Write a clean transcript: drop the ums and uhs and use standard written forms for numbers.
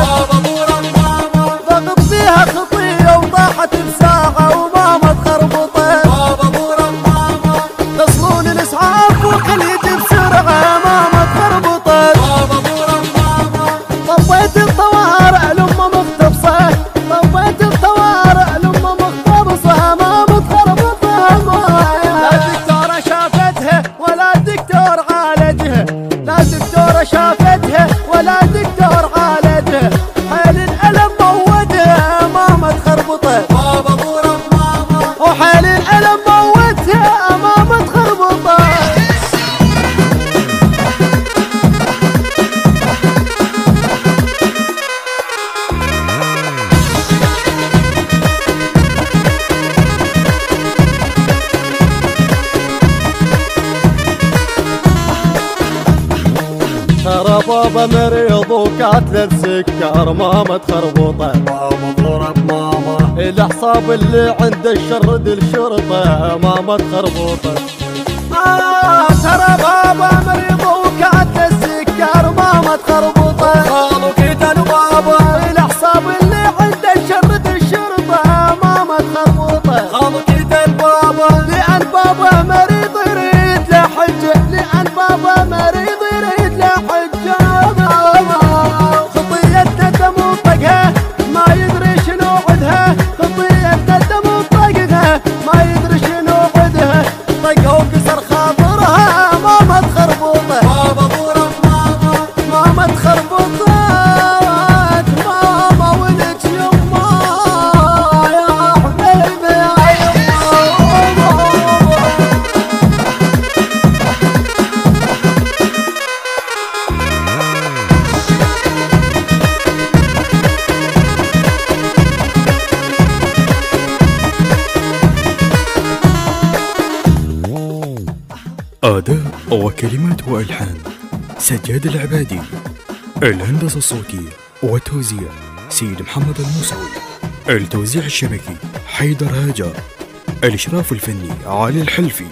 بابا بورا ماما ضغط فيها خطية وطاحت بساعة وماما تخربطت. بابا بورا ماما تصلون الاسعاف والخليج بسرعة ماما تخربطت. بابا بورا ماما طبيت الطوارئ لأمه مختبصة. طبيت الطوارئ لأمه مختبصة ماما تخربطت. لا الدكتورة شافتها ولا الدكتور عالجها. لا الدكتورة شافتها ولا الدكتور عالجها. حيل الألم موتها ماما تخربطت. بابا بورا ماما وحيل الألم موتها ماما تخربطت. ترى بابا مريض وكاتله السكر ماما تخربطه. بابا بورا ماما الاعصاب اللي عند الشرد الشرطه ماما تخربطه. ترى بابا مريض وكاتله السكر ماما تخربطه. خالو قتل بابا الاعصاب اللي عند الشرد الشرطه ماما تخربطه. خالو قتل بابا لأن بابا مريض يريد له حجه. لأن بابا مريض يريد له حجه. خطيتنا دم طقها ما يدري شنو عدها. خطيتنا دم طقها ما يدري شنو عدها. طقها وكسر خاطرها ماما تخربطه. بابا بورا ماما ماما تخربطت. ماما ولك يما يا حبيبي يا يما. أداء وكلمات وألحان سجاد العبادي. الهندسة الصوتية والتوزيع سيد محمد الموسوي. التوزيع الشبكي حيدر هاجر. الإشراف الفني علي الحلفي.